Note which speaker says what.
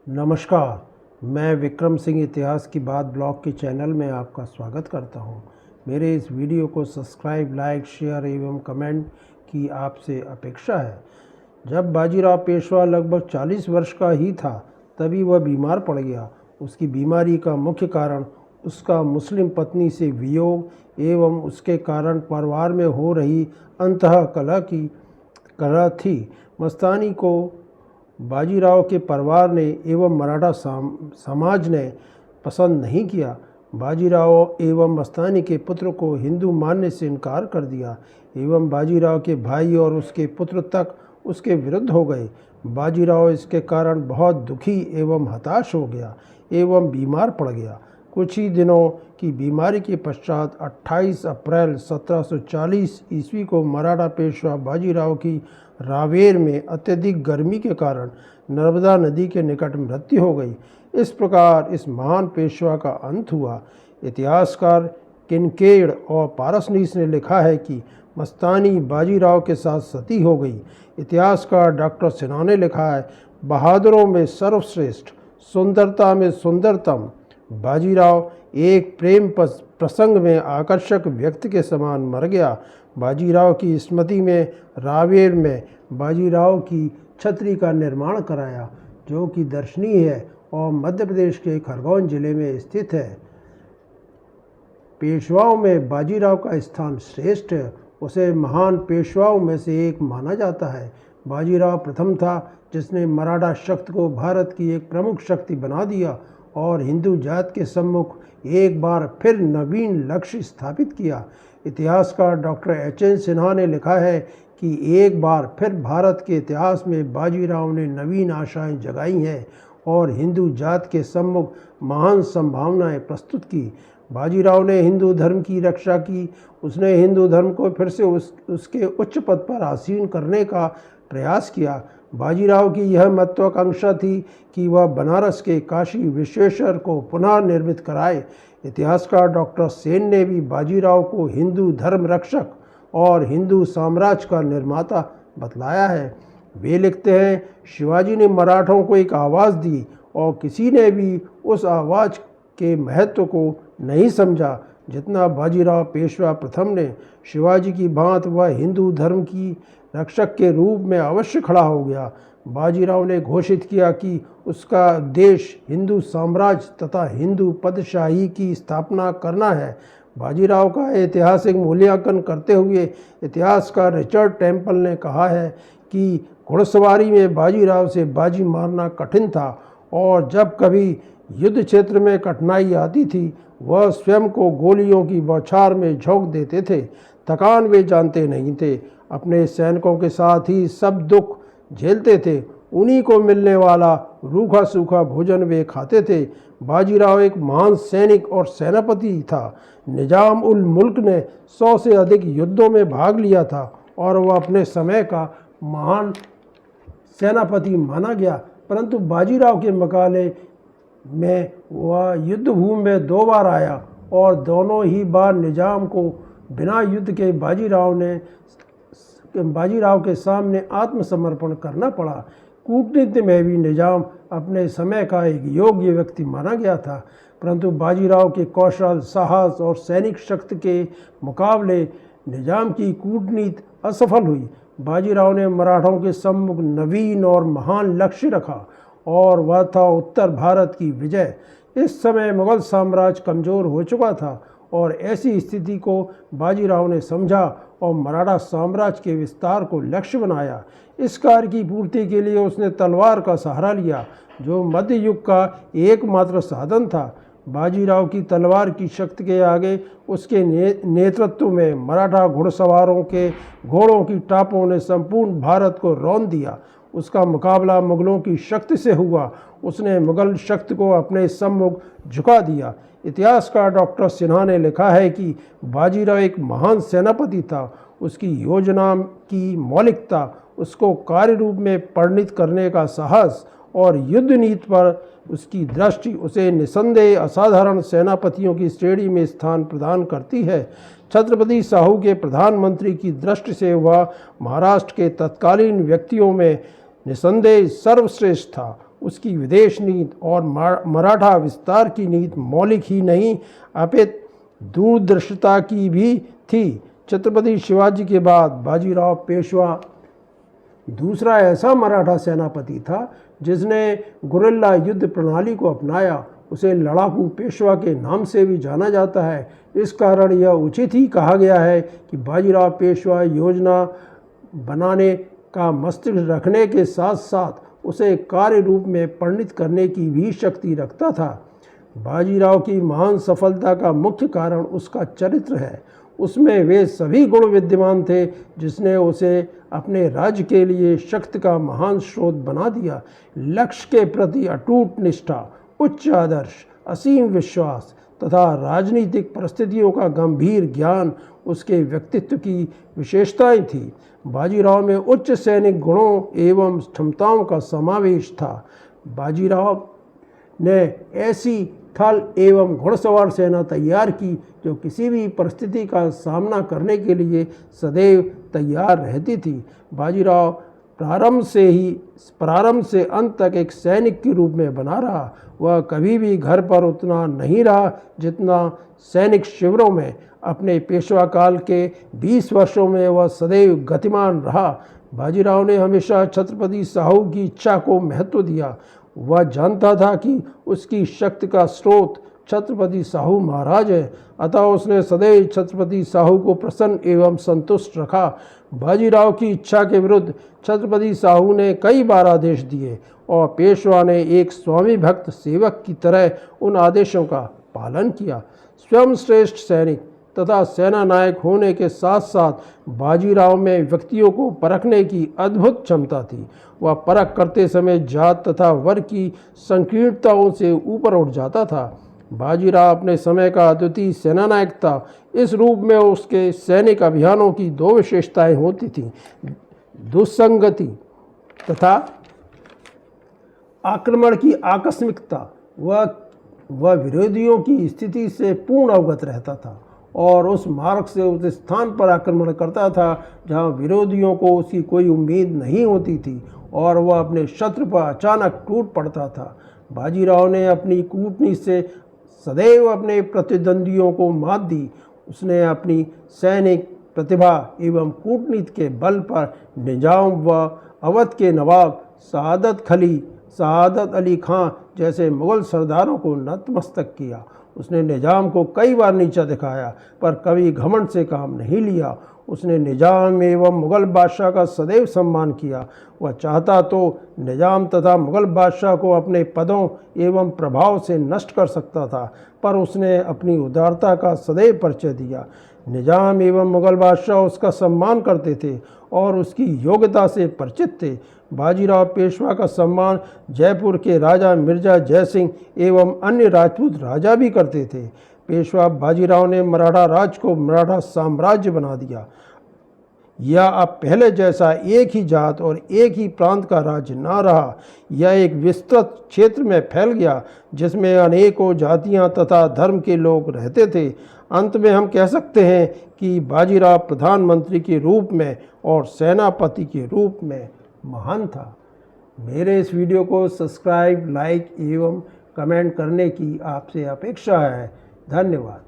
Speaker 1: नमस्कार, मैं विक्रम सिंह इतिहास की बात ब्लॉग के चैनल में आपका स्वागत करता हूं। मेरे इस वीडियो को सब्सक्राइब, लाइक, शेयर एवं कमेंट की आपसे अपेक्षा है। जब बाजीराव पेशवा लगभग 40 वर्ष का ही था तभी वह बीमार पड़ गया। उसकी बीमारी का मुख्य कारण उसका मुस्लिम पत्नी से वियोग एवं उसके कारण परिवार में हो रही कलह थी। मस्तानी को बाजीराव के परिवार ने एवं मराठा समाज ने पसंद नहीं किया। बाजीराव एवं मस्तानी के पुत्र को हिंदू मानने से इनकार कर दिया एवं बाजीराव के भाई और उसके पुत्र तक उसके विरुद्ध हो गए। बाजीराव इसके कारण बहुत दुखी एवं हताश हो गया एवं बीमार पड़ गया। कुछ ही दिनों की बीमारी के पश्चात 28 अप्रैल 1740 ईस्वी को मराठा पेशवा बाजीराव की रावेर में अत्यधिक गर्मी के कारण नर्मदा नदी के निकट मृत्यु हो गई। इस प्रकार इस महान पेशवा का अंत हुआ। इतिहासकार किनकेड और पारसनीस ने लिखा है कि मस्तानी बाजीराव के साथ सती हो गई। इतिहासकार डॉक्टर सिन्हा ने लिखा है, बहादुरों में सर्वश्रेष्ठ, सुंदरता में सुंदरतम बाजीराव एक प्रेम प्रसंग में आकर्षक व्यक्ति के समान मर गया। बाजीराव की स्मृति में रावेर में बाजीराव की छतरी का निर्माण कराया, जो कि दर्शनीय है और मध्य प्रदेश के खरगोन जिले में स्थित है। पेशवाओं में बाजीराव का स्थान श्रेष्ठ है। उसे महान पेशवाओं में से एक माना जाता है। बाजीराव प्रथम था जिसने मराठा शक्ति को भारत की एक प्रमुख शक्ति बना दिया और हिंदू जात के सम्मुख एक बार फिर नवीन लक्ष्य स्थापित किया। इतिहासकार डॉक्टर एच.एन. सिन्हा ने लिखा है कि एक बार फिर भारत के इतिहास में बाजीराव ने नवीन आशाएं जगाई हैं और हिंदू जात के सम्मुख महान संभावनाएं प्रस्तुत की। बाजीराव ने हिंदू धर्म की रक्षा की। उसने हिंदू धर्म को फिर से उसके उच्च पद पर आसीन करने का प्रयास किया। बाजीराव की यह महत्वाकांक्षा थी कि वह बनारस के काशी विश्वेश्वर को पुनः निर्मित कराए। इतिहासकार डॉक्टर सेन ने भी बाजीराव को हिंदू धर्म रक्षक और हिंदू साम्राज्य का निर्माता बतलाया है। वे लिखते हैं, शिवाजी ने मराठों को एक आवाज़ दी और किसी ने भी उस आवाज़ के महत्व को नहीं समझा जितना बाजीराव पेशवा प्रथम ने। शिवाजी की भांति वह हिंदू धर्म की रक्षक के रूप में अवश्य खड़ा हो गया। बाजीराव ने घोषित किया कि उसका देश हिंदू साम्राज्य तथा हिंदू पदशाही की स्थापना करना है। बाजीराव का ऐतिहासिक मूल्यांकन करते हुए इतिहासकार रिचर्ड टेम्पल ने कहा है कि घुड़सवारी में बाजीराव से बाजी मारना कठिन था और जब कभी युद्ध क्षेत्र में कठिनाई आती थी वह स्वयं को गोलियों की बौछार में झोंक देते थे। थकान वे जानते नहीं थे। अपने सैनिकों के साथ ही सब दुख झेलते थे। उन्हीं को मिलने वाला रूखा सूखा भोजन वे खाते थे। बाजीराव एक महान सैनिक और सेनापति था। निजाम उल मुल्क ने 100 से अधिक युद्धों में भाग लिया था और वह अपने समय का महान सेनापति माना गया, परंतु बाजीराव के मुकाबले में वह युद्ध भूमि में 2 बार आया और दोनों ही बार निजाम को बिना युद्ध के बाजीराव के सामने आत्मसमर्पण करना पड़ा। कूटनीति में भी निजाम अपने समय का एक योग्य व्यक्ति माना गया था, परंतु बाजीराव के कौशल, साहस और सैनिक शक्ति के मुकाबले निजाम की कूटनीति असफल हुई। बाजीराव ने मराठों के सम्मुख नवीन और महान लक्ष्य रखा और वह था उत्तर भारत की विजय। इस समय मुगल साम्राज्य कमज़ोर हो चुका था और ऐसी स्थिति को बाजीराव ने समझा और मराठा साम्राज्य के विस्तार को लक्ष्य बनाया। इस कार्य की पूर्ति के लिए उसने तलवार का सहारा लिया, जो मध्य युग का एकमात्र साधन था। बाजीराव की तलवार की शक्ति के आगे उसके नेतृत्व में मराठा घुड़सवारों के घोड़ों की टापों ने संपूर्ण भारत को रौंद दिया। उसका मुकाबला मुगलों की शक्ति से हुआ। उसने मुगल शक्ति को अपने सम्मुख झुका दिया। इतिहासकार डॉक्टर सिन्हा ने लिखा है कि बाजीराव एक महान सेनापति था। उसकी योजना की मौलिकता, उसको कार्य रूप में परिणत करने का साहस और युद्ध नीति पर उसकी दृष्टि उसे निसंदेह असाधारण सेनापतियों की श्रेणी में स्थान प्रदान करती है। छत्रपति साहू के प्रधानमंत्री की दृष्टि से वह महाराष्ट्र के तत्कालीन व्यक्तियों में निसंदेह सर्वश्रेष्ठ था। उसकी विदेश नीति और मराठा विस्तार की नीति मौलिक ही नहीं अपितु दूरदर्शिता की भी थी। छत्रपति शिवाजी के बाद बाजीराव पेशवा दूसरा ऐसा मराठा सेनापति था जिसने गुरिल्ला युद्ध प्रणाली को अपनाया। उसे लड़ाकू पेशवा के नाम से भी जाना जाता है। इस कारण यह उचित ही कहा गया है कि बाजीराव पेशवा योजना बनाने का मस्तिष्क रखने के साथ साथ उसे कार्य रूप में परिणत करने की भी शक्ति रखता था। बाजीराव की महान सफलता का मुख्य कारण उसका चरित्र है। उसमें वे सभी गुण विद्यमान थे जिसने उसे अपने राज्य के लिए शक्ति का महान स्रोत बना दिया। लक्ष्य के प्रति अटूट निष्ठा, उच्च आदर्श, असीम विश्वास तथा राजनीतिक परिस्थितियों का गंभीर ज्ञान उसके व्यक्तित्व की विशेषताएं थी। बाजीराव में उच्च सैनिक गुणों एवं क्षमताओं का समावेश था। बाजीराव ने ऐसी थल एवं घुड़सवार सेना तैयार की जो किसी भी परिस्थिति का सामना करने के लिए सदैव तैयार रहती थी। बाजीराव प्रारंभ से अंत तक एक सैनिक के रूप में बना रहा। वह कभी भी घर पर उतना नहीं रहा जितना सैनिक शिविरों में। अपने पेशवा काल के 20 वर्षों में वह सदैव गतिमान रहा। बाजीराव ने हमेशा छत्रपति साहू की इच्छा को महत्व दिया। वह जानता था कि उसकी शक्ति का स्रोत छत्रपति साहू महाराज है, अतः उसने सदैव छत्रपति साहू को प्रसन्न एवं संतुष्ट रखा। बाजीराव की इच्छा के विरुद्ध छत्रपति साहू ने कई बार आदेश दिए और पेशवा ने एक स्वामी भक्त सेवक की तरह उन आदेशों का पालन किया। स्वयं श्रेष्ठ सैनिक तथा सेना नायक होने के साथ साथ बाजीराव में व्यक्तियों को परखने की अद्भुत क्षमता थी। वह परख करते समय जात तथा वर्ग की संकीर्णताओं से ऊपर उठ जाता था। बाजीराव अपने समय का अद्वितीय सेना नायक था। इस रूप में उसके सैनिक अभियानों की दो विशेषताएं होती थीं, दुस्संगति तथा आक्रमण की आकस्मिकता। वह विरोधियों की स्थिति से पूर्ण अवगत रहता था और उस मार्ग से उस स्थान पर आक्रमण करता था जहां विरोधियों को उसकी कोई उम्मीद नहीं होती थी और वह अपने शत्रु पर अचानक टूट पड़ता था। बाजीराव ने अपनी कूटनीति से सदैव अपने प्रतिद्वंदियों को मात दी। उसने अपनी सैनिक प्रतिभा एवं कूटनीति के बल पर निजाम व अवध के नवाब सआदत अली खां जैसे मुगल सरदारों को नतमस्तक किया। उसने निजाम को कई बार नीचा दिखाया पर कभी घमंड से काम नहीं लिया। उसने निजाम एवं मुगल बादशाह का सदैव सम्मान किया। वह चाहता तो निजाम तथा मुगल बादशाह को अपने पदों एवं प्रभाव से नष्ट कर सकता था, पर उसने अपनी उदारता का सदैव परिचय दिया। निजाम एवं मुगल बादशाह उसका सम्मान करते थे और उसकी योग्यता से परिचित थे। बाजीराव पेशवा का सम्मान जयपुर के राजा मिर्जा जयसिंह एवं अन्य राजपूत राजा भी करते थे। पेशवा बाजीराव ने मराठा राज को मराठा साम्राज्य बना दिया। यह अब पहले जैसा एक ही जात और एक ही प्रांत का राज्य न रहा। यह एक विस्तृत क्षेत्र में फैल गया जिसमें अनेकों जातियां तथा धर्म के लोग रहते थे। अंत में हम कह सकते हैं कि बाजीराव प्रधानमंत्री के रूप में और सेनापति के रूप में महान था। मेरे इस वीडियो को सब्सक्राइब, लाइक एवं कमेंट करने की आपसे अपेक्षा है। धन्यवाद।